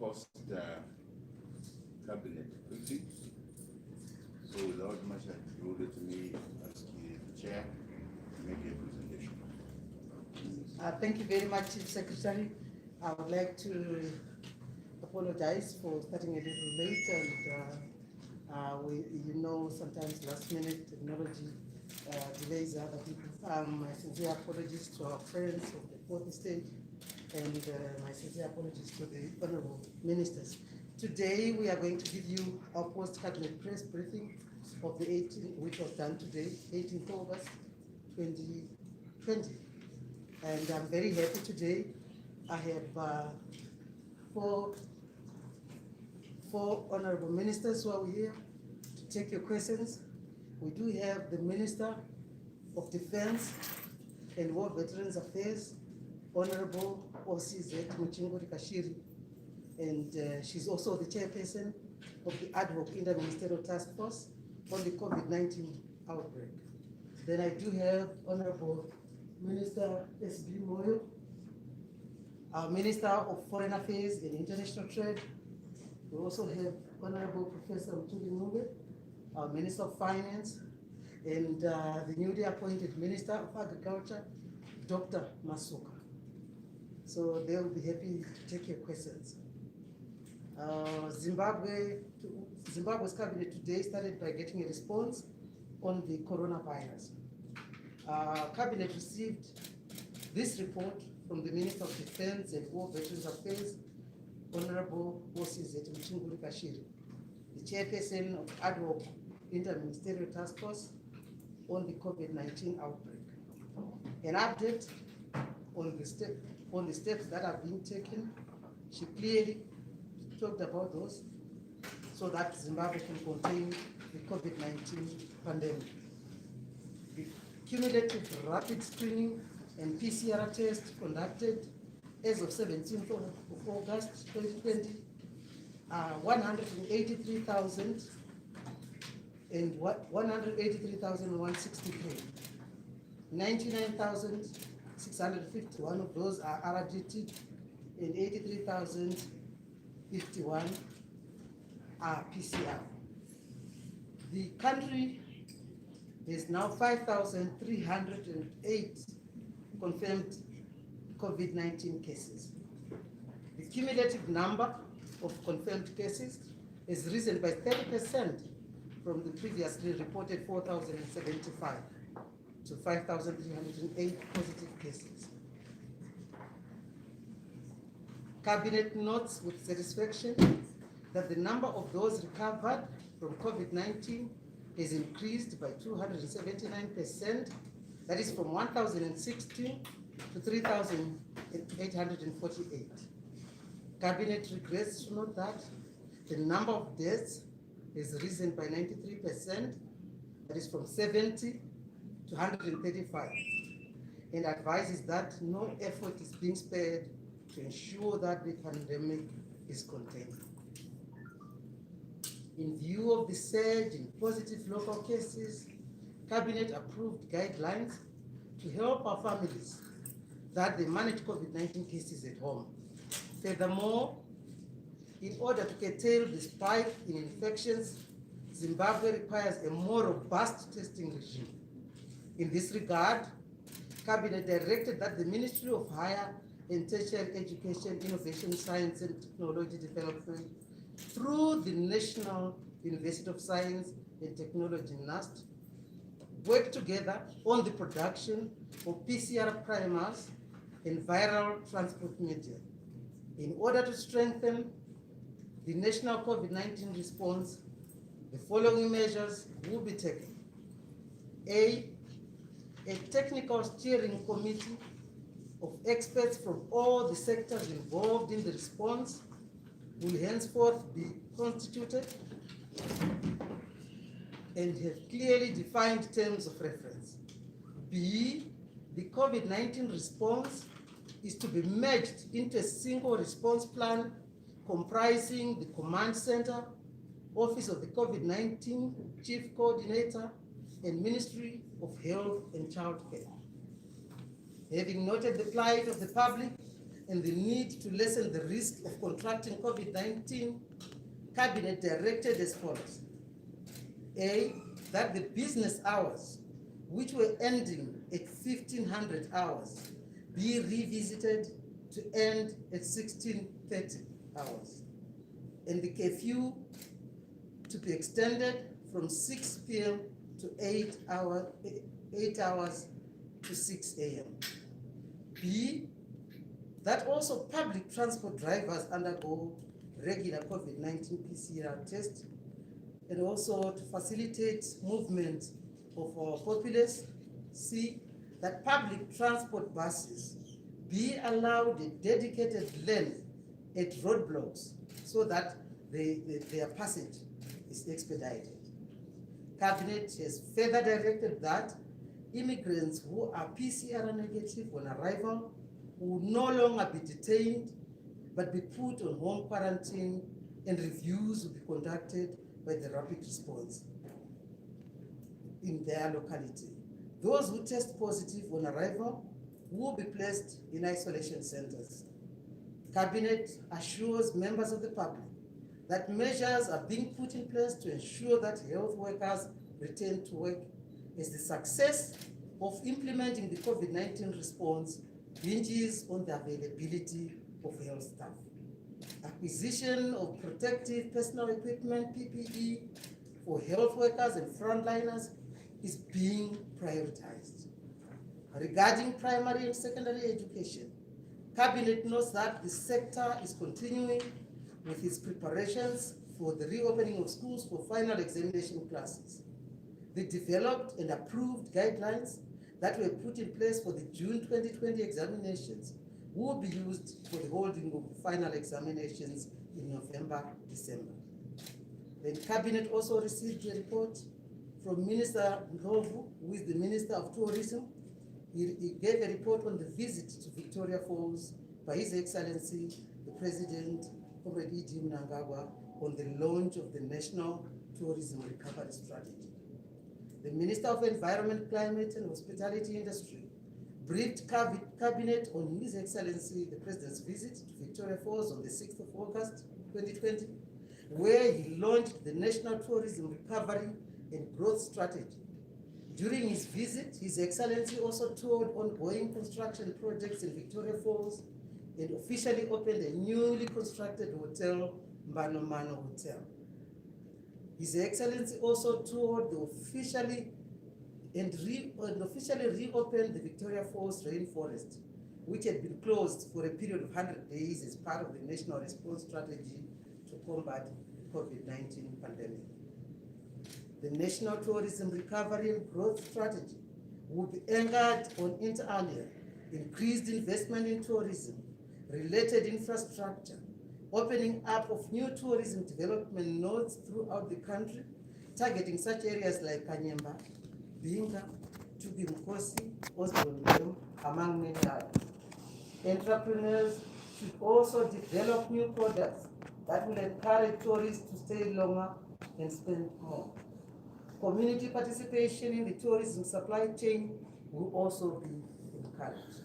post cabinet briefing. So without much ado, let me ask the chair to make a presentation. Thank you very much, Chief Secretary. I would like to apologize for starting a little late, and sometimes last minute technology delays other people. My sincere apologies to our friends of the fourth stage, and my sincere apologies to the honorable ministers. Today we are going to give you our post-cabinet press briefing of the 18th, which was done today, 18th August 2020. And I'm very happy today. I have four honorable ministers who are here to take your questions. We do have the Minister of Defense and War Veterans Affairs, Honorable OCZ Muchinguri Kashiri, and she's also the chairperson of the ad hoc interministerial task force on the COVID-19 outbreak. Then I do have Honorable Minister S.B. Moyo, our Minister of Foreign Affairs and International Trade. We also have Honorable Professor Mtuli Mube, our Minister of Finance, and the newly appointed Minister of Agriculture, Dr. Masuka. So they will be happy to take your questions. Zimbabwe's cabinet today started by getting a response on the coronavirus. Cabinet received this report from the Minister of Defense and War Veterans Affairs, Honorable OCZ Muchinguri Kashiri, the chairperson of ad hoc interministerial task force on the COVID-19 outbreak. An update on the steps that are being taken. She clearly talked about those so that Zimbabwe can contain the COVID-19 pandemic. The cumulative rapid screening and PCR test conducted as of 17th of August 2020 are 183,000 and 183,163. 99,651 of those are RDT and 83,051 are PCR. The country is now 5,308 confirmed COVID-19 cases. The cumulative number of confirmed cases has risen by 30% from the previously reported 4,075 to 5,308 positive cases. Cabinet notes with satisfaction that the number of those recovered from COVID-19 is increased by 279%, that is from 1,016 to 3,848. Cabinet regrets to note that the number of deaths has risen by 93%, that is from 70 to 135, and advises that no effort is being spared to ensure that the pandemic is contained. In view of the surge in positive local cases, Cabinet approved guidelines to help our families that they manage COVID-19 cases at home. Furthermore, in order to curtail the spike in infections, Zimbabwe requires a more robust testing regime. In this regard, Cabinet directed that the Ministry of Higher and Tertiary Education, Innovation, Science and Technology Development, through the National University of Science and Technology, NUST, work together on the production of PCR primers and viral transport media. In order to strengthen the national COVID-19 response, the following measures will be taken. A technical steering committee of experts from all the sectors involved in the response will henceforth be constituted and have clearly defined terms of reference. B, the COVID-19 response is to be merged into a single response plan comprising the Command Center, Office of the COVID-19 Chief Coordinator, and Ministry of Health and Child Care. Having noted the plight of the public and the need to lessen the risk of contracting COVID-19, Cabinet directed as follows. A, that the business hours, which were ending at 1500 hours, be revisited to end at 1630 hours, and the curfew to be extended from 6 p.m. to 8 hours to 6 a.m. B, that also public transport drivers undergo regular COVID-19 PCR tests, and also to facilitate movement of our populace. C, that public transport buses be allowed a dedicated lane at roadblocks so that their passage is expedited. Cabinet has further directed that immigrants who are PCR negative on arrival will no longer be detained but be put on home quarantine, and reviews will be conducted by the rapid response in their locality. Those who test positive on arrival will be placed in isolation centers. Cabinet assures members of the public that measures are being put in place to ensure that health workers return to work, as the success of implementing the COVID-19 response hinges on the availability of health staff. Acquisition of protective personal equipment, PPE, for health workers and frontliners is being prioritized. Regarding primary and secondary education, Cabinet notes that the sector is continuing with its preparations for the reopening of schools for final examination classes. The developed and approved guidelines that were put in place for the June 2020 examinations will be used for the holding of final examinations in November, December. The Cabinet also received a report from Minister Ndlovu, who is the Minister of Tourism. He gave a report on the visit to Victoria Falls by His Excellency, the President, Comrade E.G. Mnangagwa, on the launch of the National Tourism Recovery Strategy. The Minister of Environment, Climate and Hospitality Industry briefed Cabinet on His Excellency, the President's visit to Victoria Falls on the 6th of August 2020, where he launched the National Tourism Recovery and Growth Strategy. During his visit, His Excellency also toured ongoing construction projects in Victoria Falls and officially opened a newly constructed hotel, Mano Hotel. His Excellency also toured the officially reopened the Victoria Falls Rainforest, which had been closed for a period of 100 days as part of the national response strategy to combat the COVID-19 pandemic. The National Tourism Recovery and Growth Strategy will be anchored on, inter alia, increased investment in tourism, related infrastructure, opening up of new tourism development nodes throughout the country, targeting such areas like Kanyemba, Binga, Tugi Mukosi, Osborne, among many others. Entrepreneurs should also develop new products that will encourage tourists to stay longer and spend more. Community participation in the tourism supply chain will also be encouraged.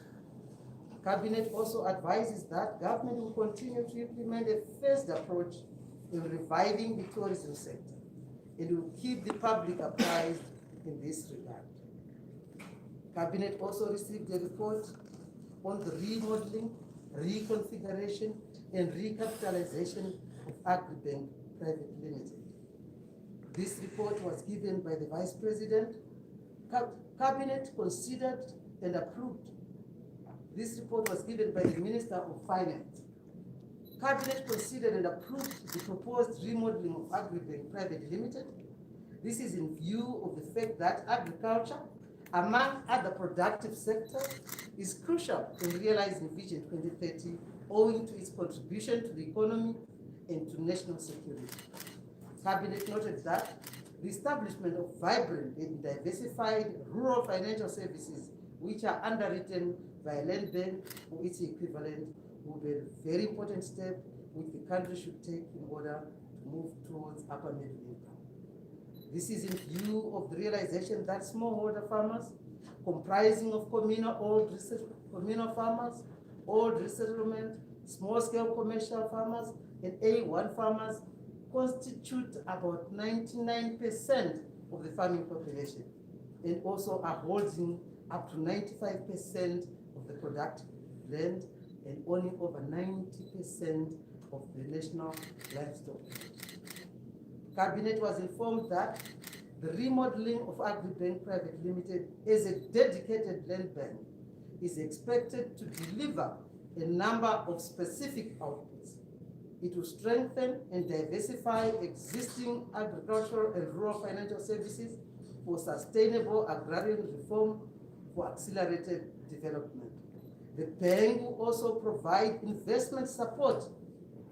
Cabinet also advises that government will continue to implement a phased approach in reviving the tourism sector and will keep the public apprised in this regard. Cabinet also received a report on the remodeling, reconfiguration, and recapitalization of Agribank Private Limited. This report was given by the Vice President. Cabinet considered and approved. This report was given by the Minister of Finance. Cabinet considered and approved the proposed remodeling of Agribank Private Limited. This is in view of the fact that agriculture, among other productive sectors, is crucial in realizing Vision 2030, owing to its contribution to the economy and to national security. Cabinet noted that the establishment of vibrant and diversified rural financial services, which are underwritten by a land bank or its equivalent, will be a very important step which the country should take in order to move towards upper middle income. This is in view of the realization that smallholder farmers, comprising of communal farmers, old resettlement, small-scale commercial farmers, and A1 farmers constitute about 99% of the farming population, and also are holding up to 95% of the productive land and owning over 90% of the national livestock. Cabinet was informed that the remodeling of Agribank Private Limited as a dedicated land bank is expected to deliver a number of specific outputs. It will strengthen and diversify existing agricultural and rural financial services for sustainable agrarian reform for accelerated development. The bank will also provide investment support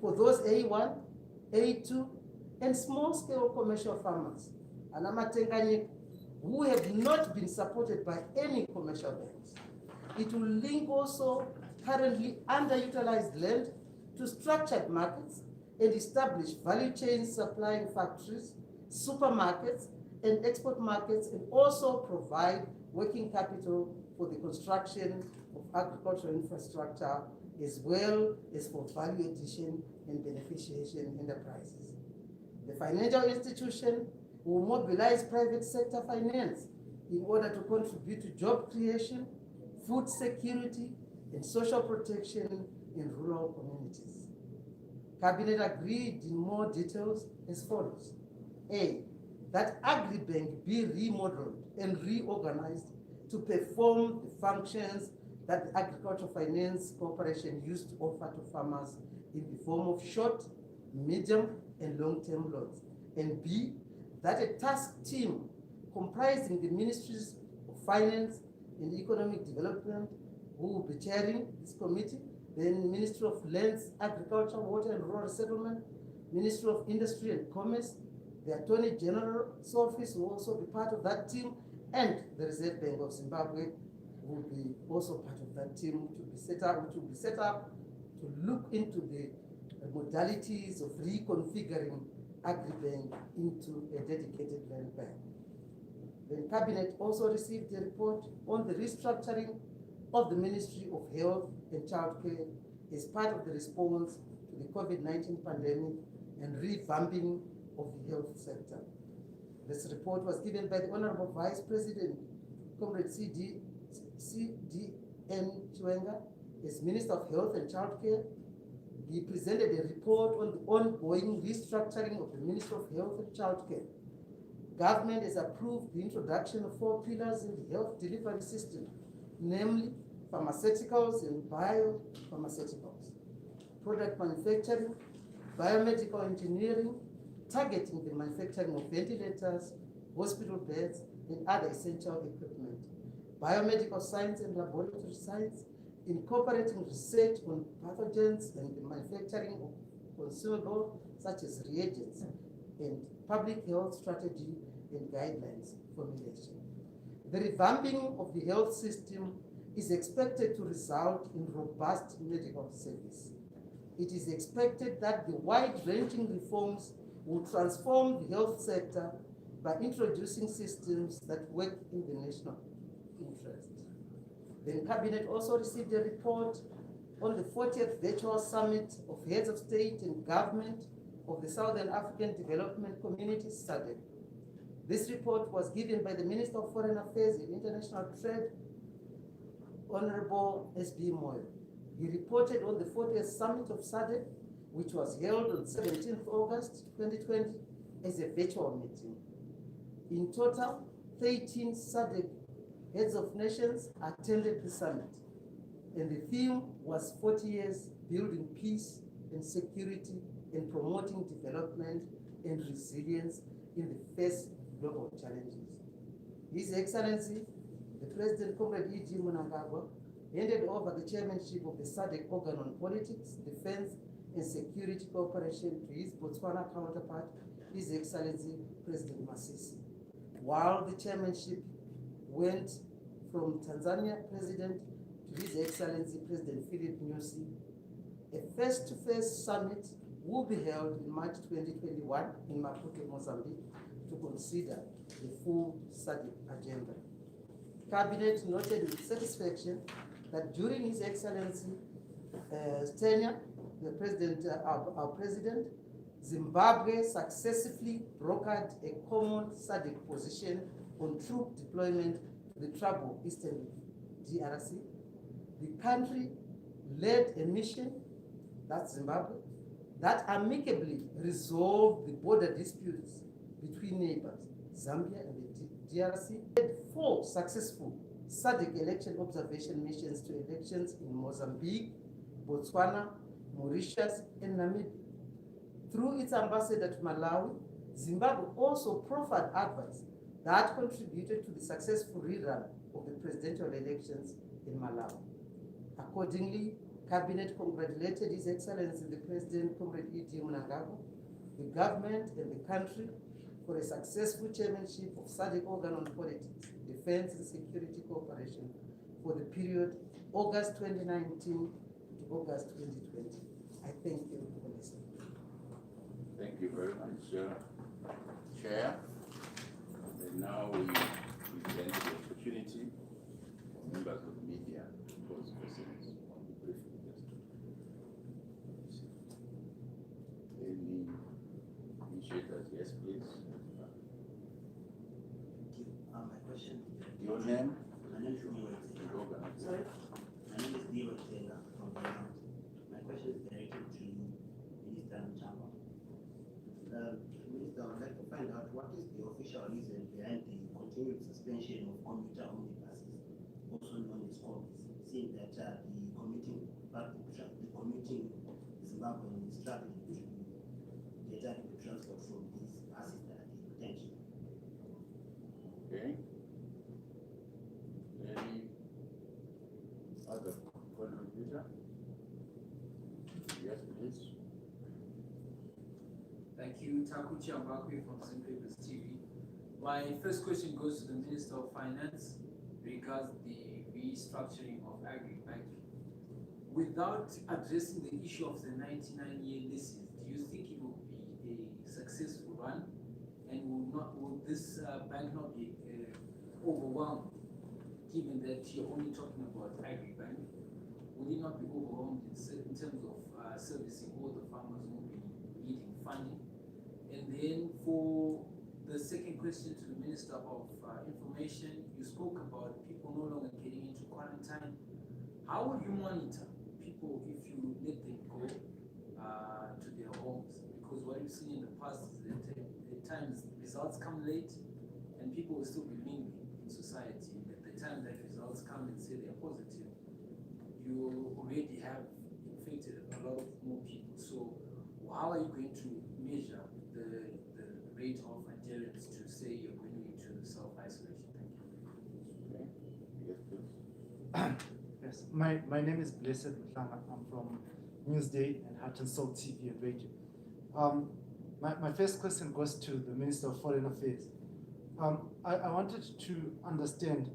for those A1, A2, and small-scale commercial farmers who have not been supported by any commercial banks. It will link also currently underutilized land to structured markets and establish value chains supplying factories, supermarkets, and export markets, and also provide working capital for the construction of agricultural infrastructure, as well as for value addition and beneficiation enterprises. The financial institution will mobilize private sector finance in order to contribute to job creation, food security, and social protection in rural communities. Cabinet agreed in more details as follows. A, that Agribank be remodeled and reorganized to perform the functions that the Agricultural Finance Corporation used to offer to farmers in the form of short, medium, and long-term loans. And B, that a task team comprising the Ministries of Finance and Economic Development, who will be chairing this committee, then Ministry of Lands, Agriculture, Water and Rural Settlement, Ministry of Industry and Commerce, the Attorney General's office will also be part of that team, and the Reserve Bank of Zimbabwe will be also part of that team, which will be set up to look into the modalities of reconfiguring Agribank into a dedicated land bank. The Cabinet also received a report on the restructuring of the Ministry of Health and Child Care as part of the response to the COVID-19 pandemic and revamping of the health sector. This report was given by the Honorable Vice President, Comrade C.D.N. Chiwenga, as Minister of Health and Child Care. He presented a report on the ongoing restructuring of the Ministry of Health and Child Care. Government has approved the introduction of 4 pillars in the health delivery system, namely pharmaceuticals and biopharmaceuticals, product manufacturing, biomedical engineering, targeting the manufacturing of ventilators, hospital beds, and other essential equipment, biomedical science and laboratory science, incorporating research on pathogens and the manufacturing of consumables such as reagents, and public health strategy and guidelines formulation. The revamping of the health system is expected to result in robust medical service. It is expected that the wide-ranging reforms will transform the health sector by introducing systems that work in the national interest. The Cabinet also received a report on the 40th Virtual Summit of Heads of State and Government of the Southern African Development Community, SADC. This report was given by the Minister of Foreign Affairs and International Trade, Honorable S.B. Moyo. He reported on the 40th Summit of SADC, which was held on 17th August 2020 as a virtual meeting. In total, 13 SADC heads of nations attended the summit, and the theme was 40 years building peace and security and promoting development and resilience in the face of global challenges. His Excellency, the President, Comrade E.G. Mnangagwa, handed over the chairmanship of the SADC organ on politics, defense, and security cooperation to his Botswana counterpart, His Excellency President Masisi, while the chairmanship went from Tanzania President to His Excellency President Philip Nyusi. A face-to-face summit will be held in March 2021 in Maputo, Mozambique, to consider the full SADC agenda. Cabinet noted with satisfaction that during His Excellency tenure, the president, our president, Zimbabwe successfully brokered a common SADC position on troop deployment to the troubled Eastern DRC. The country led a mission, that's Zimbabwe, that amicably resolved the border disputes between neighbors, Zambia and the DRC. Led 4 successful SADC election observation missions to elections in Mozambique, Botswana, Mauritius, and Namibia. Through its ambassador to Malawi, Zimbabwe also proffered advice that contributed to the successful rerun of the presidential elections in Malawi. Accordingly, Cabinet congratulated His Excellency the President, Comrade E.D. Mnangagwa, the government and the country for a successful chairmanship of SADC Organ on Politics, Defense and Security Cooperation for the period August 2019 to August 2020. I thank you for listening. Thank you very much, Chair. And now we present the opportunity for members of the media to pose questions on the briefing. Any initiators? Yes, please. My question. Your name? My name is Diwa. Sorry? My name is Diwa from Ghana. My question is directed to Minister Chamba. Minister, I would like to find out what is the official reason behind the continued suspension of commuter omnibuses, also known as COMs, seeing that the commuting Zimbabwean is struggling to get adequate transport from these buses that are being detention. Okay. Any other contributor? Yes, please. Thank you, Takuchi Ambakwe from Zanu-PF TV. My first question goes to the Minister of Finance regards the restructuring of agri-banking. Without addressing the issue of the 99-year leases, do you think it will be a successful run? And will this bank not be overwhelmed, given that you're only talking about agri-bank? Will it not be overwhelmed in terms of servicing all the farmers who will be needing funding? And then for the second question to the Minister of Information, you spoke about people no longer getting into quarantine. How will you monitor people if you let them go to their homes? Because what we've seen in the past is that at times results come late and people will still be mingling in society. And at the time that results come and say they're positive, you already have infected a lot of more people. So how are you going to measure the rate of adherence to say you're going into self-isolation? Thank you. Okay. Yes, please. Yes, my name is Blessed Mutlanga. I'm from Newsday and Heart and Soul TV and Radio. My first question goes to the Minister of Foreign Affairs. I wanted to understand,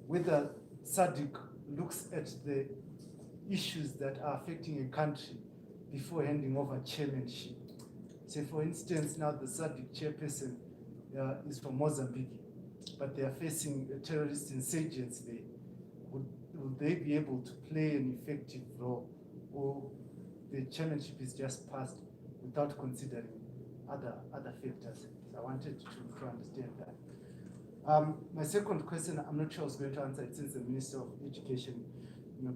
whether SADC looks at the issues that are affecting a country before handing over chairmanship. Say, for instance, now the SADC chairperson is from Mozambique, but they are facing a terrorist insurgency there. Would they be able to play an effective role, or the chairmanship is just passed without considering other factors? So I wanted to understand that. My second question, I'm not sure I was going to answer it since the Minister of Education,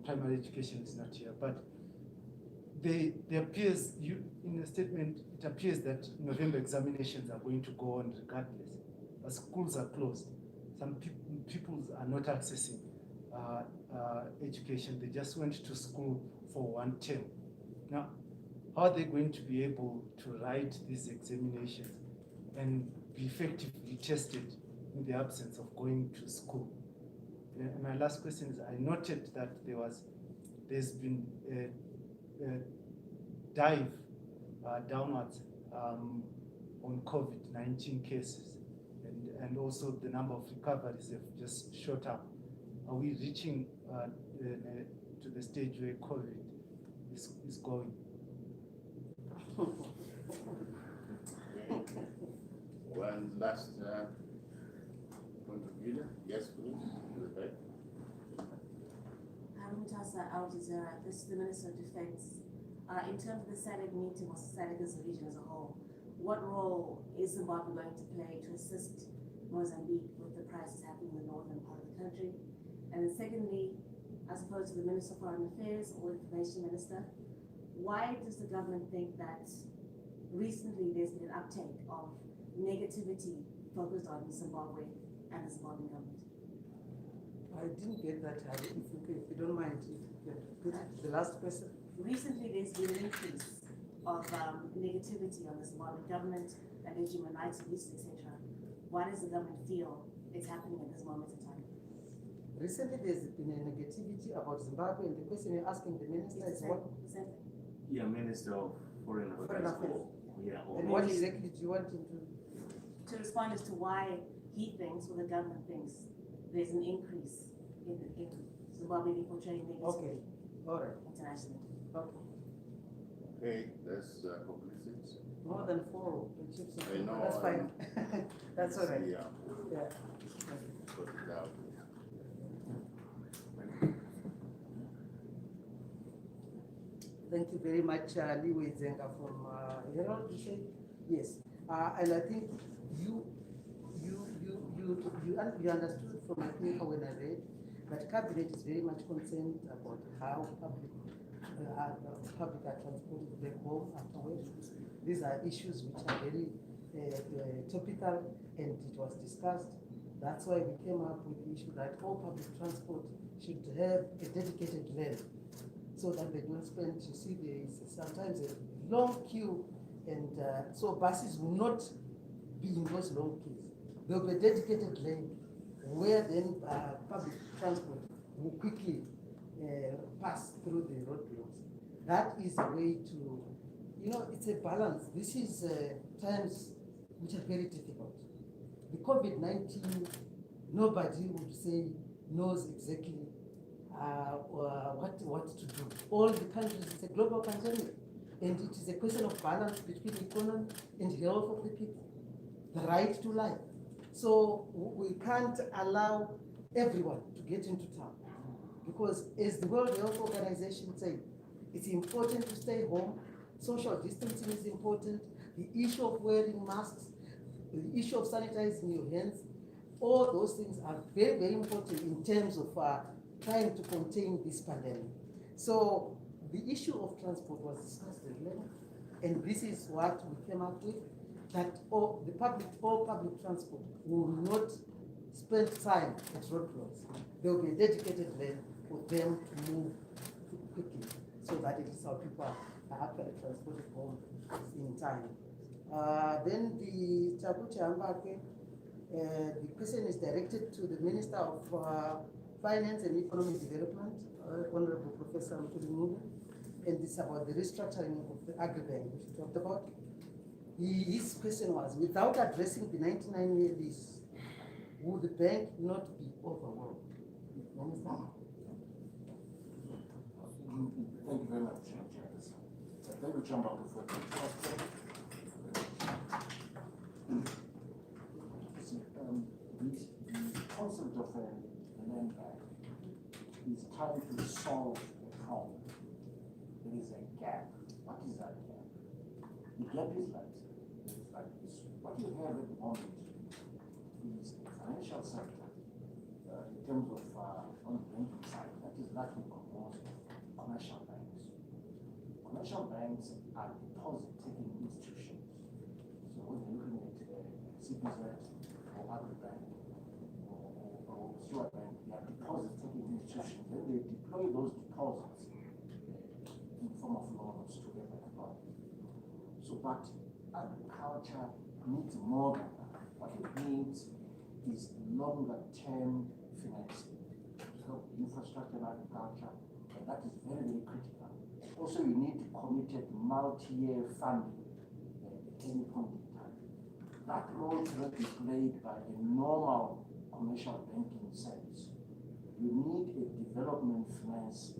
primary education is not here, but there appears, in a statement, it appears that November examinations are going to go on regardless. But schools are closed. Some people are not accessing education. They just went to school for one term. Now, how are they going to be able to write these examinations and be effectively tested in the absence of going to school? And my last question is, I noted that there's been a dive downwards on COVID-19 cases, and also the number of recoveries have just shot up. Are we reaching to the stage where COVID is going? One last contributor. Yes, please. Professor Al-Jazeera, this is the Minister of Defense. In terms of the SADC meeting or SADC as a region as a whole, what role is Zimbabwe going to play to assist Mozambique with the crisis happening in the northern part of the country? And then secondly, as opposed to the Minister of Foreign Affairs or Information Minister, why does the government think that recently there's been an uptake of negativity focused on Zimbabwe and the Zimbabwean government? I didn't get that, Harry. If you don't mind, if you can repeat the last question. Recently, there's been an increase of negativity on the Zimbabwean government and human rights abuses, etc. Why does the government feel it's happening at this moment in time? Recently, there's been a negativity about Zimbabwe, and the question you're asking the minister is what? The same thing. Yeah, Minister of Foreign Foreign Affairs. Affairs. Yeah, or And what exactly do you want him to? To respond as to why he thinks or the government thinks there's an increase in Zimbabwe being portrayed Okay, negatively all right. internationally. Okay. Okay, that's complete. More than 4 chiefs. I know, That's fine. That's all right. Yeah, Yeah. put it out. Thank you very much, Liwe Zenga from Herald, you say? Yes. And I think you understood from my paper when I read that Cabinet is very much concerned about how public are transported back home afterwards. These are issues which are very topical, and it was discussed. That's why we came up with the issue that all public transport should have a dedicated lane, so that they don't spend, you see, there is sometimes a long queue, and so buses will not be in those long queues. There will be a dedicated lane where then public transport will quickly pass through the roadblocks. That is a way to, it's a balance. This is times which are very difficult. The COVID-19, nobody would say knows exactly what to do. All the countries, it's a global pandemic, and it is a question of balance between economy and health of the people, the right to life. So we can't allow everyone to get into town, because as the World Health Organization said, it's important to stay home. Social distancing is important. The issue of wearing masks, the issue of sanitizing your hands, all those things are very, very important in terms of trying to contain this pandemic. So the issue of transport was discussed at length, and this is what we came up with, that all public transport will not spend time at roadblocks. There will be a dedicated lane for them to move quickly, so that it is how people are actually transported home in time. Then the Chakuchi Ambakwe, the question is directed to the Minister of Finance and Economic Development, Honorable Professor Mutuli, and this is about the restructuring of the agribank, which we talked about. His question was, without addressing the 99-year lease, would the bank not be overwhelmed? Minister? Thank you very much, Chairperson. Thank you, Chamber, for the question. The concept of a land bank is trying to solve a problem. There is a gap. What is that gap? The gap is like this. What you have at the moment is the financial sector, in terms of on the banking side, that is lacking composed of commercial banks. Commercial banks are deposit-taking institutions. So when you're looking at CPZ or Agribank or Stewart Bank, they are deposit-taking institutions. Then they deploy those deposits in the form of loans to their employees. So, but agriculture needs more than that. What it needs is longer-term financing to help infrastructure and agriculture, and that is very, very critical. Also, you need committed multi-year funding at any point in time. That role cannot be played by a normal commercial banking service. You need a development finance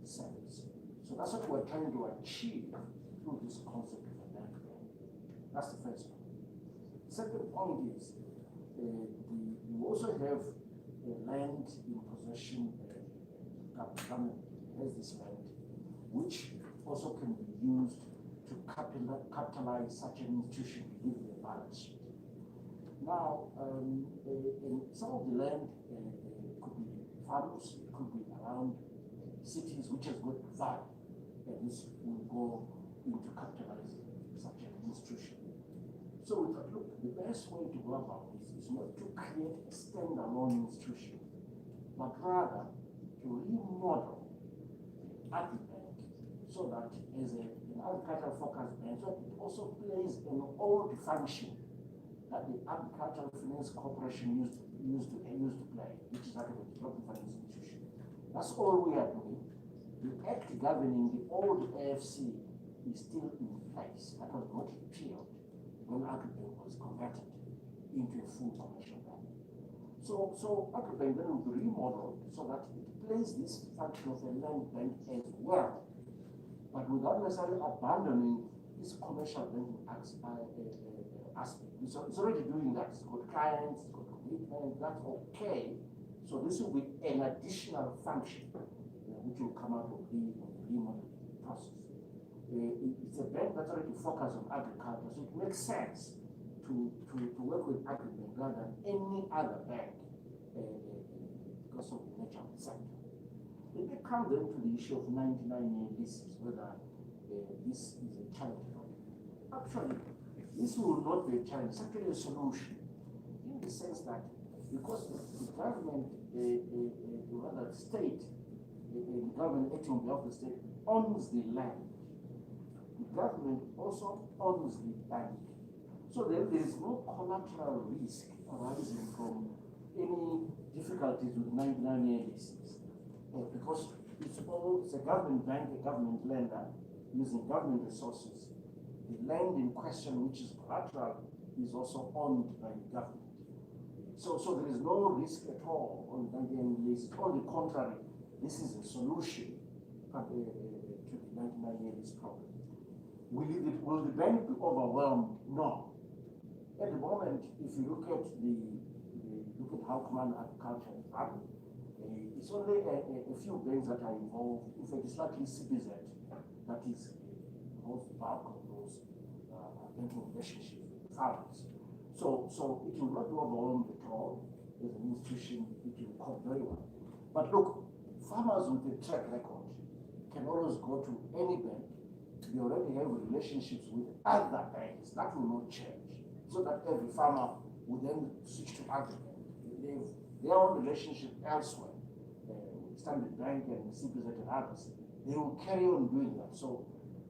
service. So that's what we're trying to achieve through this concept of a bank. That's the first point. The second point is you also have land in possession, government has this land, which also can be used to capitalize such an institution within the balance sheet. Now, in some of the land could be farms, it could be around cities which has got value, and this will go into capitalizing such an institution. So we thought, look, the best way to go about this is not to create a standalone institution, but rather to remodel agribank so that as an agricultural focused bank, so it also plays an old function that the Agricultural Finance Corporation used to play, which is like a development finance institution. That's all we are doing. The act governing the old AFC is still in place. That was not repealed when Agribank was converted into a full commercial bank. So Agribank then will be remodeled so that it plays this function of a land bank as well, but without necessarily abandoning this commercial banking aspect. It's already doing that. It's got clients, it's got commitment, that's okay. So this will be an additional function which will come out of the remodeling process. It's a bank that's already focused on agriculture, so it makes sense to work with Agribank rather than any other bank because of the nature of the sector. Let me come then to the issue of 99-year leases, whether this is a challenge. Actually, this will not be a challenge, it's actually a solution, in the sense that because the government, rather state, the government acting on behalf of the state owns the land. The government also owns the bank. So there is no collateral risk arising from any difficulties with 99-year leases. Because it's a government bank, a government lender, using government resources. The land in question, which is collateral, is also owned by the government. So there is no risk at all on 99 lease. On the contrary, this is a solution to the 99 lease problem. Will the bank be overwhelmed? No. At the moment, if you look at how command agriculture is run, it's only a few banks that are involved. In fact, it's likely CBZ that is most bulk of those banking relationships with farmers. So it will not be overwhelmed at all. As an institution, it will cope very well. But look, farmers with a track record can always go to any bank. They already have relationships with other banks. That will not change. So that every farmer will then switch to other bank. They have their own relationship elsewhere, Standard Bank and CBZ and others. They will carry on doing that. So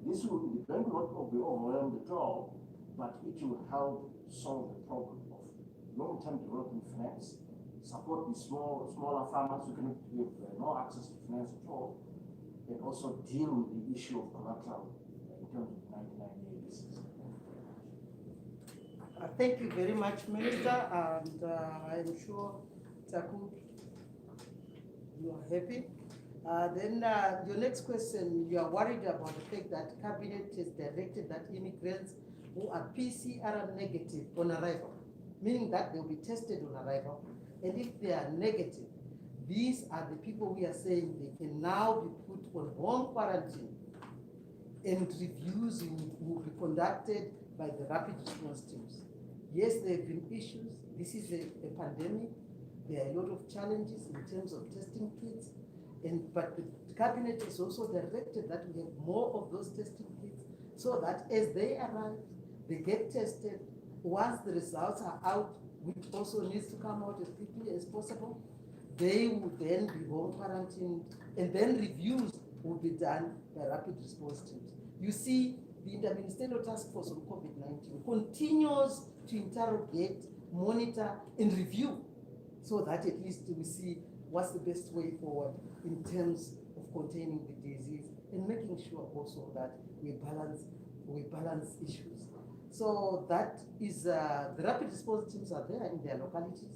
the bank will not be overwhelmed at all, but it will help solve the problem of long-term development finance, support the smaller farmers who cannot have no access to finance at all, and also deal with the issue of collateral in terms of 99-year leases. Thank you very much, Minister, and I'm sure Taku, you are happy. Then your next question, you are worried about the fact that Cabinet has directed that immigrants who are PCR negative on arrival, meaning that they'll be tested on arrival, and if they are negative, these are the people we are saying they can now be put on home quarantine, and reviews will be conducted by the rapid response teams. Yes, there have been issues. This is a pandemic. There are a lot of challenges in terms of testing kits, but the Cabinet has also directed that we have more of those testing kits so that as they arrive, they get tested. Once the results are out, which also needs to come out as quickly as possible, they will then be home quarantined, and then reviews will be done by rapid response teams. You see, the Interministerial Task Force on COVID-19 continues to interrogate, monitor, and review so that at least we see what's the best way forward in terms of containing the disease and making sure also that we balance issues. So that is, the rapid response teams are there in their localities,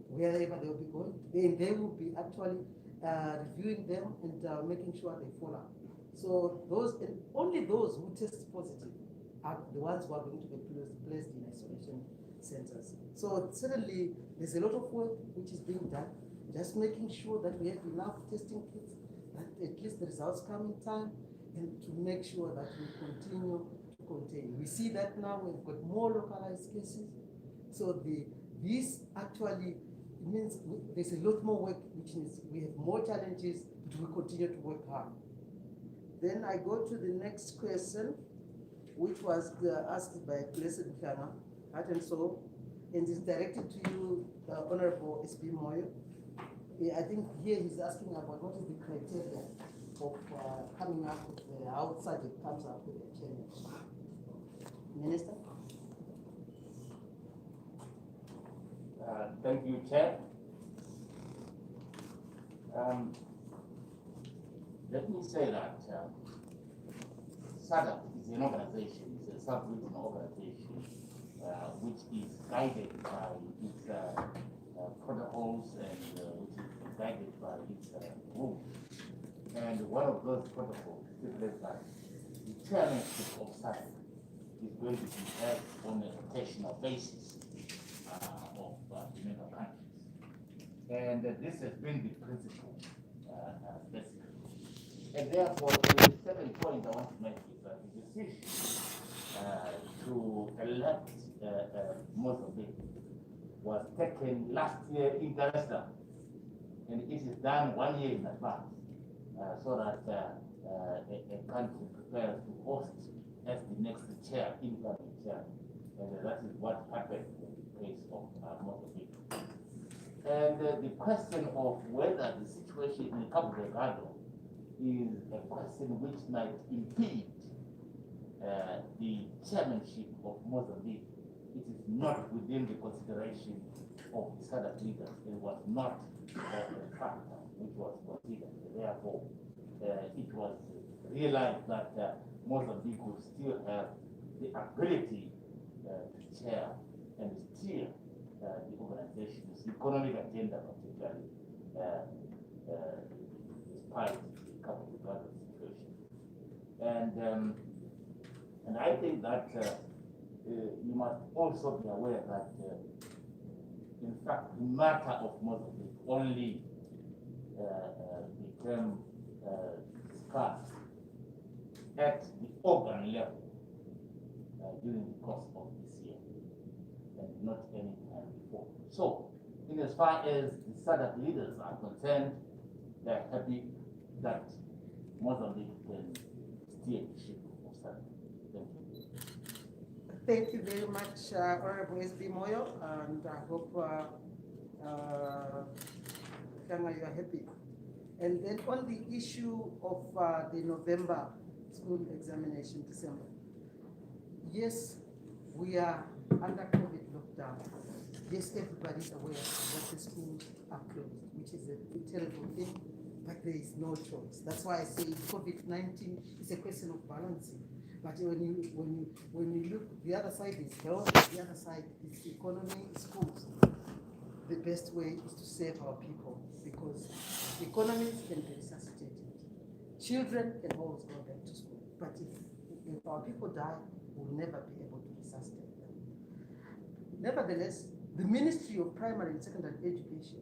wherever they will be going, and they will be actually reviewing them and making sure they follow. So those, and only those who test positive are the ones who are going to be placed in isolation centers. So certainly there's a lot of work which is being done, just making sure that we have enough testing kits, that at least the results come in time and to make sure that we continue to contain. We see that now we've got more localized cases. So this actually means there's a lot more work, which means we have more challenges, but we continue to work hard. Then I go to the next question, which was asked by Blessed Mkana, Heart and Soul, and is directed to you, Honorable S.B. Moyo. I think here he's asking about what is the criteria of coming up with how SADC comes up with a challenge. Minister? Thank you, Chair. Let me say that SADC is an organization, it's a sub-regional organization, which is guided by its protocols and which is guided by its rules. And one of those protocols stipulates that the chairmanship of SADC is going to be held on a rotational basis of the member countries. And this has been the principle, basically. And therefore, the second point I want to make is that the decision to elect Mozambique was taken last year in Dar es Salaam, and it is done 1 year in advance, so that a country prepares to host as the next chair, incoming chair, and that is what happened in the case of Mozambique. And the question of whether the situation in Cabo Delgado is a question which might impede the chairmanship of Mozambique. It is not within the consideration of the SADC leaders. It was not a factor which was considered. Therefore, it was realized that Mozambique would still have the ability to chair and steer the organization's economic agenda, particularly despite the Cabo Delgado situation. And I think that you must also be aware that, in fact, the matter of Mozambique only became discussed at the organ level during the course of this year, and not any time before. So, in as far as the SADC leaders are concerned, they're happy that Mozambique can steer the ship of SADC. Thank you. Thank you very much, Honorable S.B. Moyo, and I hope Kanga, you are happy. And then on the issue of the November school examination, December. Yes, we are under COVID lockdown. Yes, everybody's aware that the schools are closed, which is a terrible thing, but there is no choice. That's why I say COVID-19 is a question of balancing. But when you look, the other side is health, the other side is economy, schools. The best way is to save our people, because economies can be resuscitated. Children can always go back to school, but if our people die, we'll never be able to resuscitate them. Nevertheless, the Ministry of Primary and Secondary Education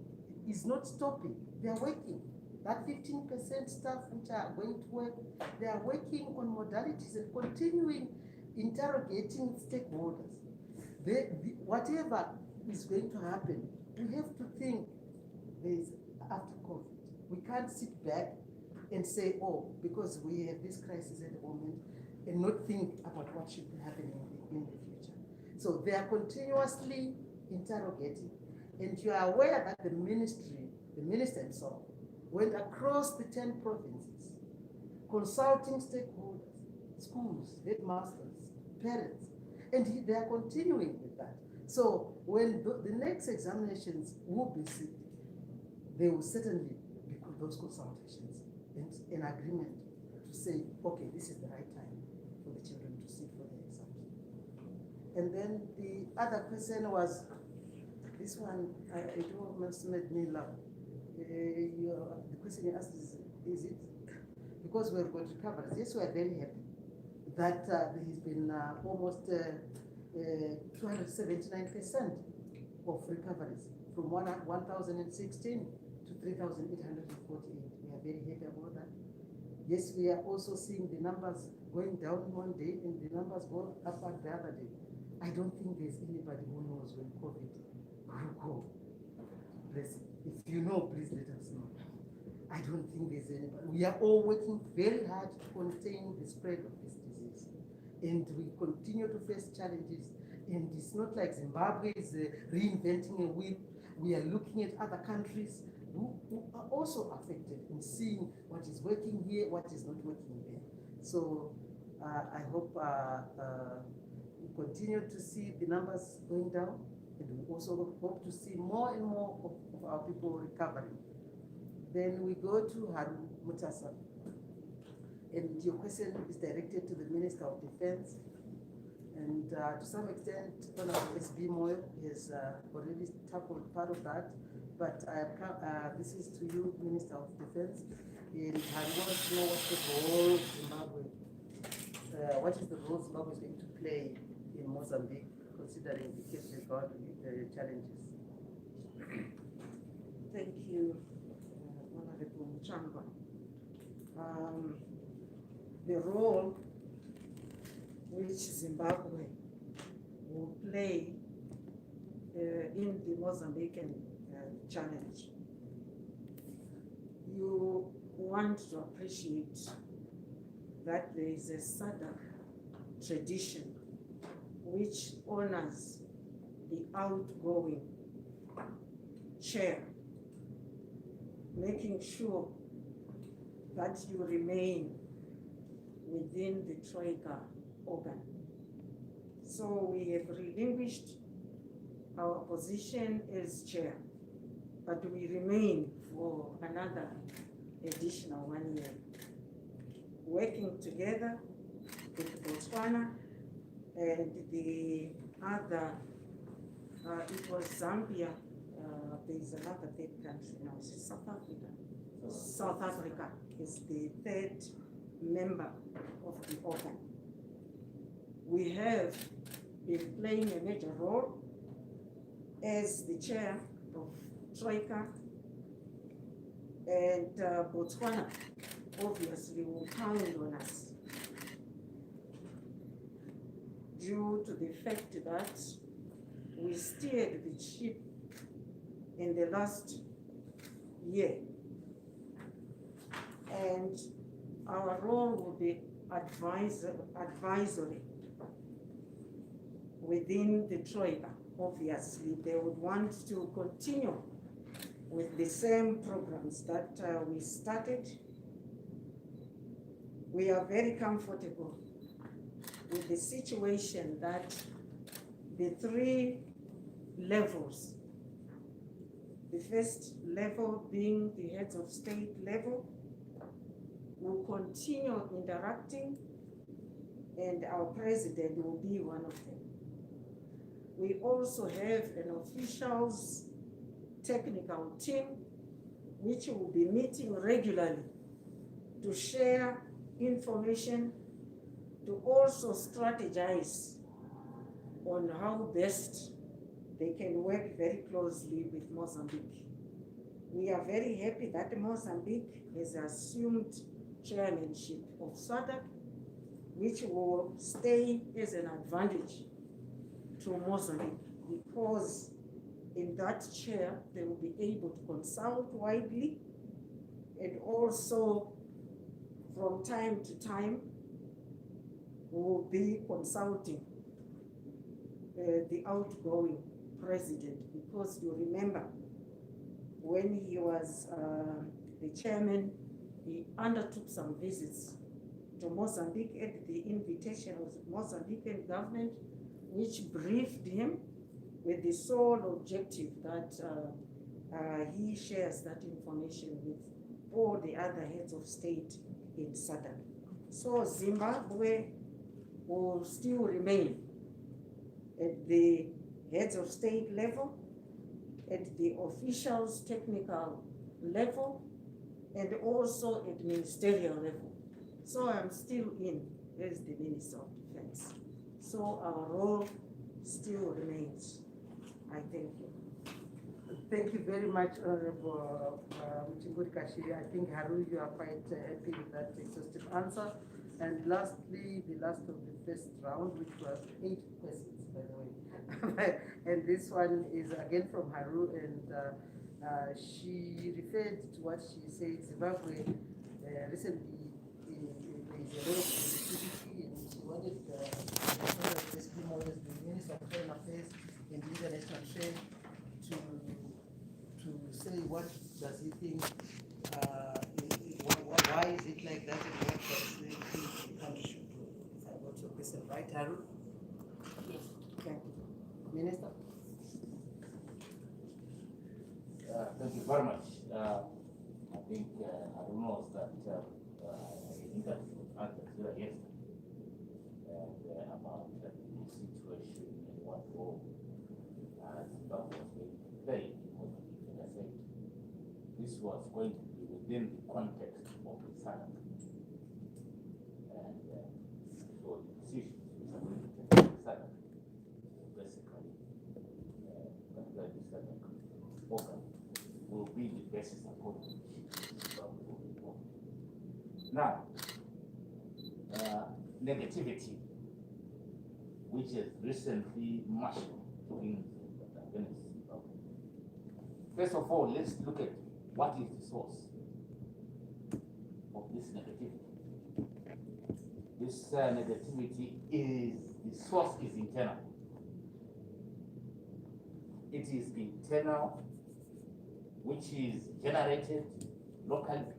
is not stopping. They are working. That 15% staff which are going to work, they are working on modalities and continuing interrogating stakeholders. Whatever is going to happen, we have to think there's after COVID. We can't sit back and say, oh, because we have this crisis at the moment, and not think about what should be happening in the future. So they are continuously interrogating, and you are aware that the minister and so on, went across the 10 provinces, consulting stakeholders, schools, headmasters, parents, and they are continuing with that. So when the next examinations will be seen, they will certainly be those consultations and an agreement to say, okay, this is the right time for the children to sit for the exams. And then the other question was, this one, it almost made me laugh. The question you asked is it? Because we've got recoveries. Yes, we are very happy that there has been almost 279% of recoveries from 1,016 to 3,848. We are very happy about that. Yes, we are also seeing the numbers going down one day and the numbers go up the other day. I don't think there's anybody who knows when COVID will go. Please, if you know, please let us know. I don't think there's anybody. We are all working very hard to contain the spread of this disease. And we continue to face challenges. And it's not like Zimbabwe is reinventing a wheel. We are looking at other countries who are also affected and seeing what is working here, what is not working there. So I hope we continue to see the numbers going down, and we also hope to see more and more of our people recovering. Then we go to Haru Mutasa. And your question is directed to the Minister of Defense. And to some extent, Honorable SB Moyo has already tackled part of that. But this is to you, Minister of Defense. And I want to know what the role of Zimbabwe, what is the role Zimbabwe is going to play in Mozambique, considering the case regarding challenges. Thank you, Honorable Muchangwa. The role which Zimbabwe will play in the Mozambican challenge. You want to appreciate that there is a SADC tradition which honors the outgoing chair, making sure that you remain within the Troika organ. So we have relinquished our position as chair, but we remain for another additional 1 year, working together with Botswana and the other, it was Zambia, there's another third country now, it's South Africa. South Africa is the third member of the organ. We have been playing a major role as the chair of Troika, and Botswana obviously will count on us due to the fact that we steered the ship in the last year, and our role will be advisory within the Troika. Obviously, they would want to continue with the same programs that we started. We are very comfortable with the situation that the three levels, the first level being the heads of state level, will continue interacting, and our president will be one of them. We also have an officials technical team which will be meeting regularly to share information, to also strategize on how best they can work very closely with Mozambique. We are very happy that Mozambique has assumed chairmanship of SADC, which will stay as an advantage to Mozambique, because in that chair they will be able to consult widely, and also from time to time will be consulting the outgoing president, because you remember when he was the chairman, he undertook some visits to Mozambique at the invitation of the Mozambican government, which briefed him with the sole objective that he shares that information with all the other heads of state in SADC. So Zimbabwe will still remain at the heads of state level, at the officials technical level, and also at ministerial level. So I'm still in as the Minister of Defense. So our role still remains. I thank you. Thank you very much, Honorable Mchinguri Kashiri. I think, Haru, you are quite happy with that exhaustive answer. And lastly, the last of the first round, which was 8 questions, by the way. And this one is again from Haru, and she referred to what she said. Zimbabwe recently there is a lot of positivity, and she wanted basically more as the Minister of Foreign Affairs and International Trade to say what does he think, why is it like that, and what does he think the country should do. If I got your question right, Haru? Yes. Thank you. Minister? Thank you very much. I think Haru knows that I interviewed Anthony yesterday and about the situation and what role Zimbabwe was going to play in Mozambique. And I said this was going to be within the context of the SADC. And so the decisions which are going to be taken in the SADC basically, particularly the SADC organ, will be the basis upon which Zimbabwe will be formed. Now, negativity, which has recently mushroomed against Zimbabwe. First of all, let's look at what is the source of this negativity. This negativity is, the source is internal. It is internal, which is generated locally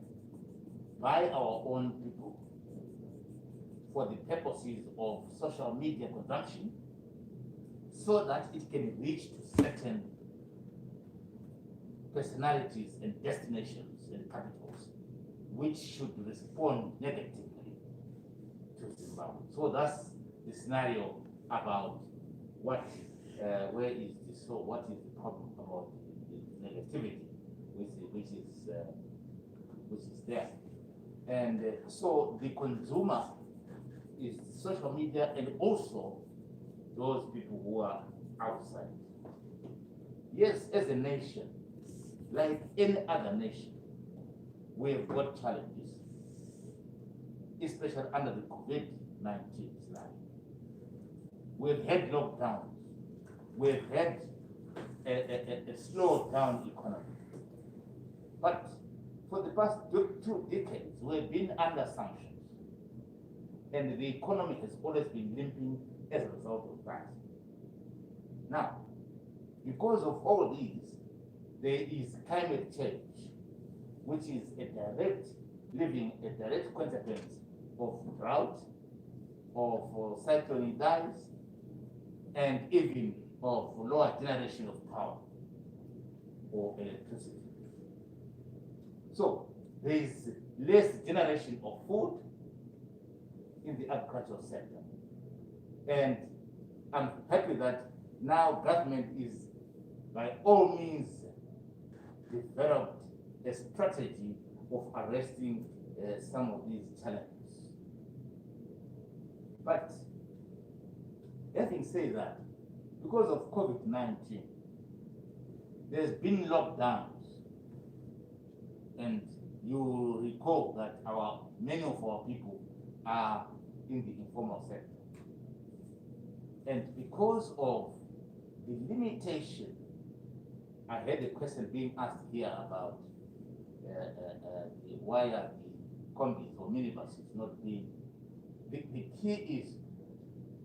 by our own people for the purposes of social media consumption, so that it can reach to certain personalities and destinations and capitals which should respond negatively to Zimbabwe. So that's the scenario about what, where is the, so what is the problem about the negativity which is there. And so the consumer is social media and also those people who are outside. Yes, as a nation, like any other nation, we have got challenges, especially under the COVID-19 scenario. We've had lockdowns, we've had a slowed down economy. But for the past 2 decades, we've been under sanctions. And the economy has always been limping as a result of that. Now, because of all these, there is climate change, which is a direct consequence of drought, of cyclone dives, and even of lower generation of power or electricity. So there is less generation of food in the agricultural sector. And I'm happy that now government is by all means developed a strategy of arresting some of these challenges. But having said that, because of COVID-19, there's been lockdowns, and you recall that many of our people are in the informal sector. And because of the limitation, I heard a question being asked here about why are the combis or minibuses not being, the key is,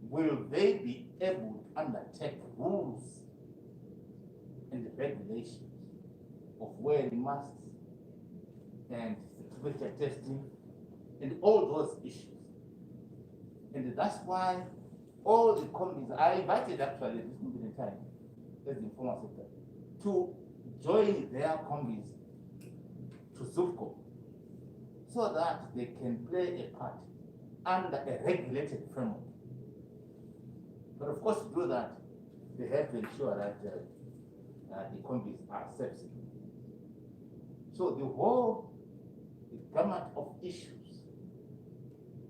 will they be able to undertake rules and regulations of wearing masks and temperature testing and all those issues? And that's why all the companies, I invited actually this moment in time, as the informal sector, to join their companies to ZUFCO so that they can play a part under a regulated framework. But of course, to do that, they have to ensure that the companies are safe. So the whole gamut of issues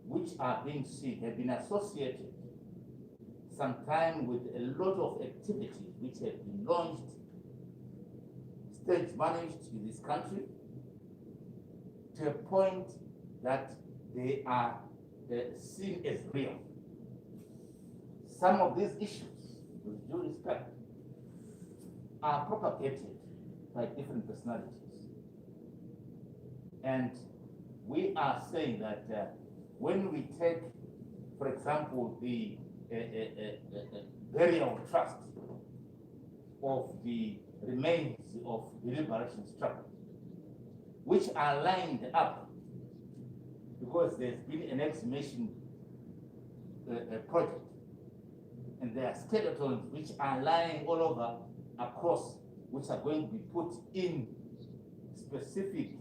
which are being seen have been associated sometimes with a lot of activities which have been launched stage managed in this country to a point that they are seen as real. Some of these issues, with due respect, are propagated by different personalities. And we are saying that when we take, for example, the burial trust of the remains of the liberation struggle, which are lined up because there's been an exhumation project, and there are skeletons which are lying all over across, which are going to be put in specific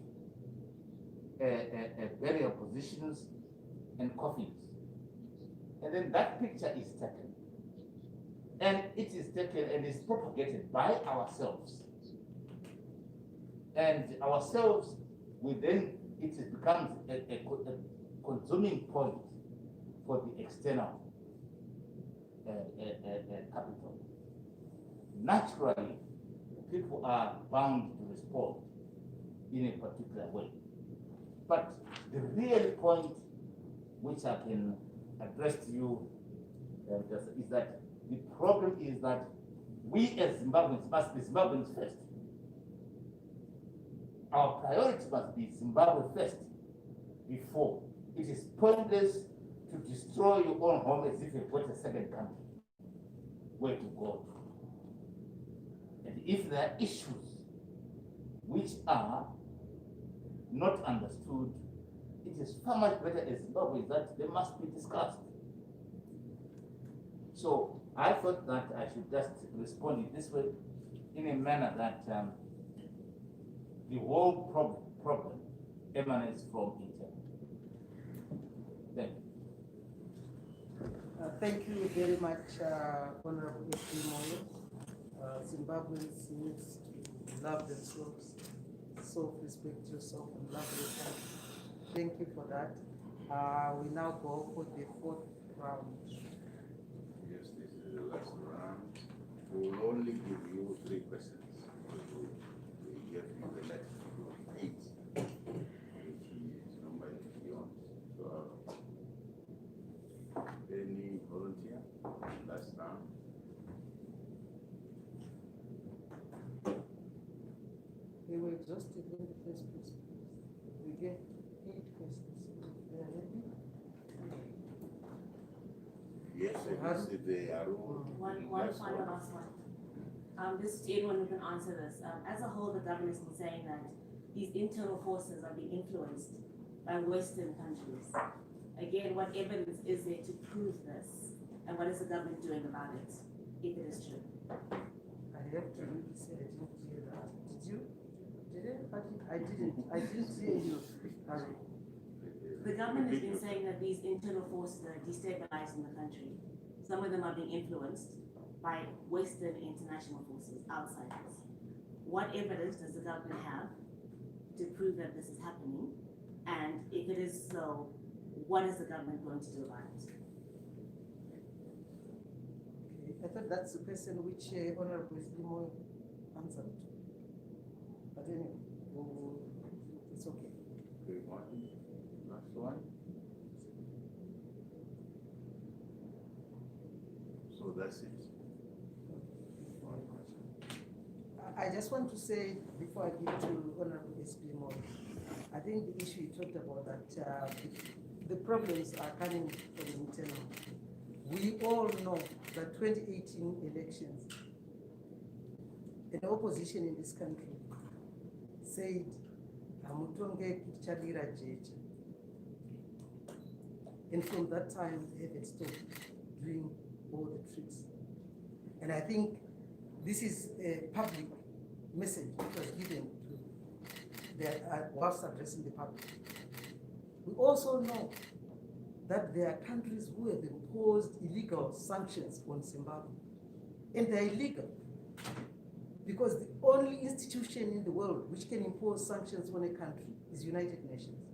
burial positions and coffins. And then that picture is taken. And it is taken and is propagated by ourselves. And ourselves, it becomes a consuming point for the external capital. Naturally, people are bound to respond in a particular way. But the real point which I can address to you is that the problem is that we as Zimbabweans must be Zimbabweans first. Our priority must be Zimbabwe first before. It is pointless to destroy your own home as if you've got a second country where to go to. And if there are issues which are not understood, it is far much better as Zimbabwe that they must be discussed. So I thought that I should just respond in this way, in a manner that the whole problem emanates from internal. Thank you. Thank you very much, Honorable F.D. Moyo. Zimbabweans need to love themselves, self-respect yourself, and love your country. Thank you for that. We now go for the fourth round. Yes, this is the last round. We will only give you 3 questions. We give you the next 8, which is normally beyond. So, any volunteer? Last round. They were exhausted in the first place. We get 8 questions. They are ready? Yes, if they are One final last one. This is anyone who can answer this. As a whole, the government has been saying that these internal forces are being influenced by Western countries. Again, what evidence is there to prove this? And what is the government doing about it, if it is true? I have to really say I didn't hear that. Did you? Did it? I didn't. I didn't hear you, Harry. The government has been saying that these internal forces are destabilizing the country. Some of them are being influenced by Western international forces, outsiders. What evidence does the government have to prove that this is happening? And if it is so, what is the government going to do about it? Okay. I thought that's the question which Honorable Zimo answered. But anyway, it's okay. Okay, one, last one. So that's it. I just want to say, before I give to Honorable S.P. Moyo, I think the issue you talked about, that the problems are coming from internal. We all know that 2018 elections, an opposition in this country said, "Hamutonge kuchadira jeje." And from that time, they haven't stopped doing all the tricks. And I think this is a public message that was given to their whilst addressing the public. We also know that there are countries who have imposed illegal sanctions on Zimbabwe. And they're illegal because the only institution in the world which can impose sanctions on a country is United Nations.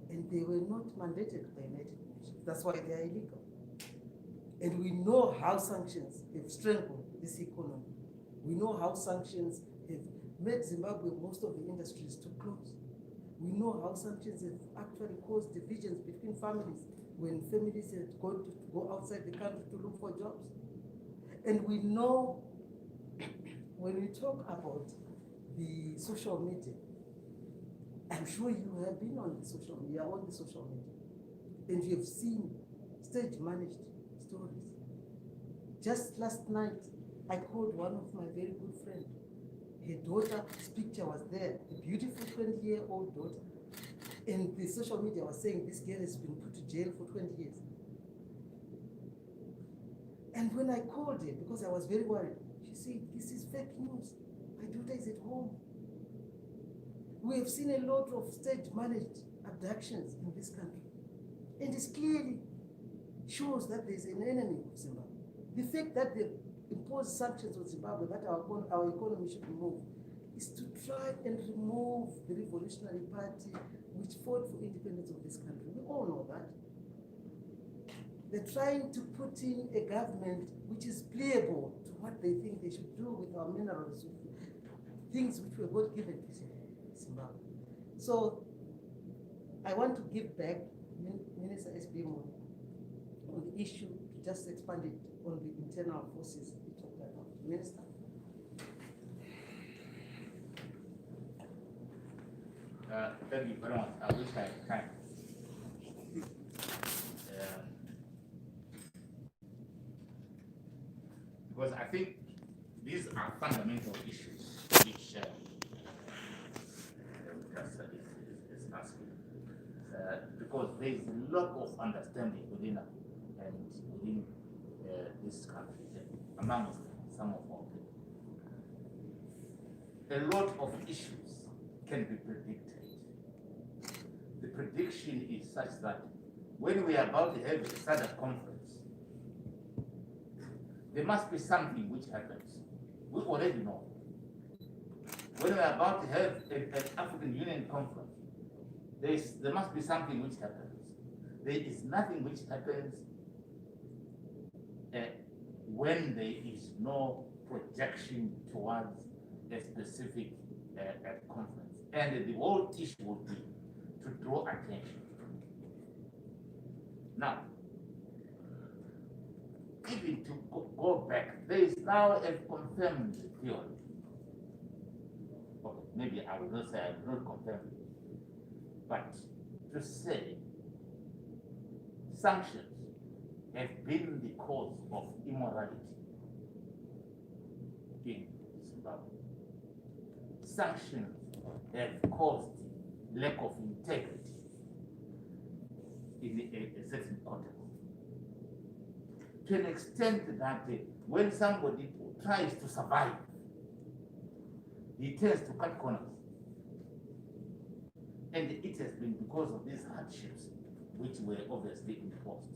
And they were not mandated by United Nations. That's why they are illegal. And we know how sanctions have strengthened this economy. We know how sanctions have made Zimbabwe most of the industries to close. We know how sanctions have actually caused divisions between families when families had gone to go outside the country to look for jobs. And we know when we talk about the social media, I'm sure you have been on the social media, and you have seen stage managed stories. Just last night, I called one of my very good friends. Her daughter's picture was there, a beautiful 20-year-old daughter. And the social media was saying this girl has been put to jail for 20 years. And when I called her, because I was very worried, she said, this is fake news. My daughter is at home. We have seen a lot of state-managed abductions in this country. And it clearly shows that there's an enemy of Zimbabwe. The fact that they impose sanctions on Zimbabwe, that our economy should move, is to try and remove the Revolutionary Party which fought for independence of this country. We all know that. They're trying to put in a government which is pliable to what they think they should do with our minerals, things which were God given to Zimbabwe. So I want to give back Minister S.B. on the issue, to just expand it on the internal forces we talked about. Minister? Thank you very much. I wish I had time. Because I think these are fundamental issues which is asking. Because there is a lot of understanding within this country, amongst some of our people. A lot of issues can be predicted. The prediction is such that when we are about to have a SADC conference, there must be something which happens. We already know. When we are about to have an African Union conference, there must be something which happens. There is nothing which happens when there is no projection towards a specific conference. And the whole issue would be to draw attention. Now, even to go back, there is now a confirmed theory. Okay, maybe I will not say I will not confirm it, but to say sanctions have been the cause of immorality in Zimbabwe. Sanctions have caused lack of integrity in a certain context. To an extent that when somebody tries to survive, he tends to cut corners. And it has been because of these hardships which were obviously imposed.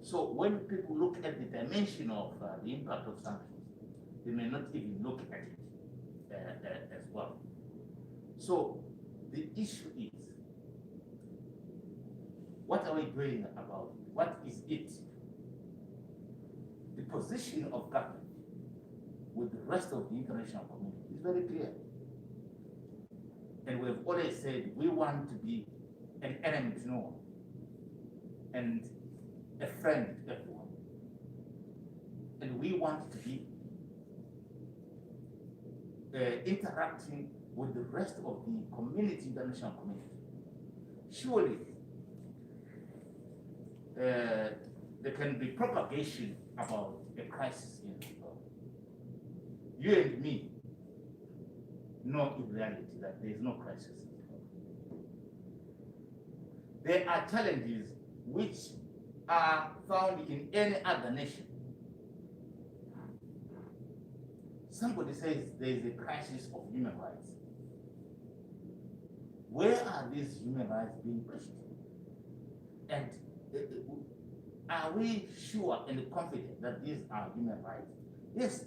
So when people look at the dimension of the impact of sanctions, they may not even look at it as well. So the issue is, what are we doing about it? What is it? The position of government with the rest of the international community is very clear. And we've always said we want to be an enemy to no one and a friend to everyone. And we want to be interacting with the rest of the community, international community. Surely, there can be propagation about a crisis in Zimbabwe. You and me know in reality that there is no crisis in Zimbabwe. There are challenges which are found in any other nation. Somebody says there is a crisis of human rights. Where are these human rights being pushed? And are we sure and confident that these are human rights? Yes,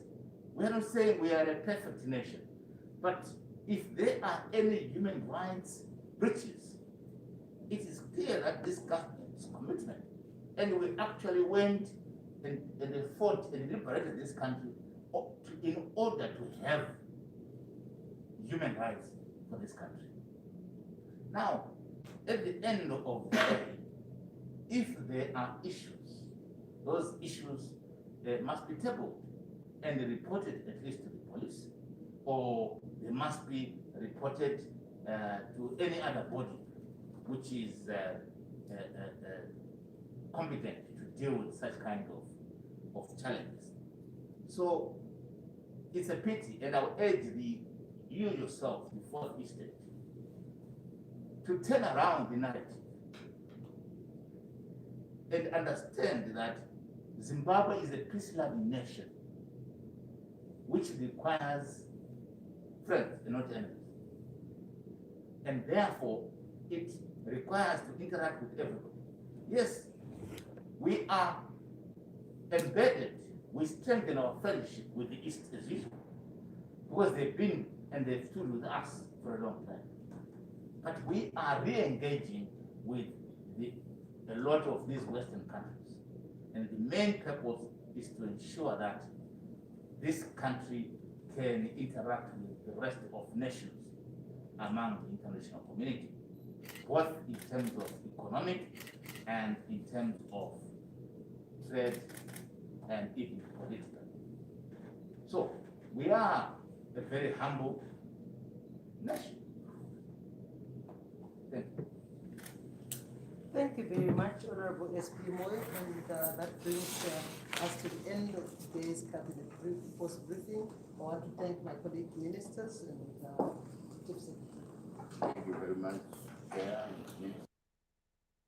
we are not saying we are a perfect nation, but if there are any human rights breaches, it is clear that this government's commitment, and we actually went and fought and liberated this country in order to have human rights for this country. Now, at the end of the day, if there are issues, those issues must be tabled and reported at least to the police, or they must be reported to any other body which is competent to deal with such kind of challenges. So it's a pity, and I would urge you yourself before this stage to turn around the narrative and understand that Zimbabwe is a peace-loving nation which requires friends and not enemies. And therefore, it requires to interact with everybody. Yes, we are embedded, we strengthen our friendship with the East as usual, because they've been and they've stood with us for a long time. But we are re-engaging with a lot of these Western countries. And the main purpose is to ensure that this country can interact with the rest of nations among the international community, both in terms of economic and in terms of trade and even political. So we are a very humble nation. Thank you. Thank you very much, Honorable SP Moy, and that brings us to the end of today's cabinet post briefing. I want to thank my colleague ministers and Chief Secretary. Thank you very much, Chair and Minister.